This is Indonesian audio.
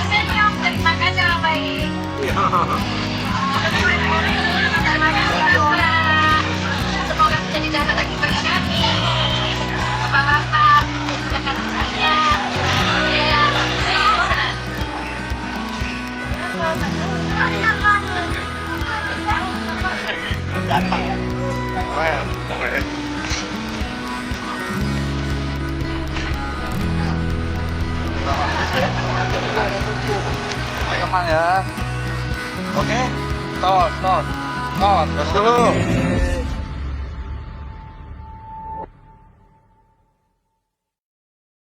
Senyum, terima kasih orang baik. Terima kasih Bapak. Semoga menjadi jahat lagi bagi kami. Bapak-bapak, jangan saya. Ya, Ganteng. Keren. Keren. Kemana ya? Oke. Stop. Gas dulu.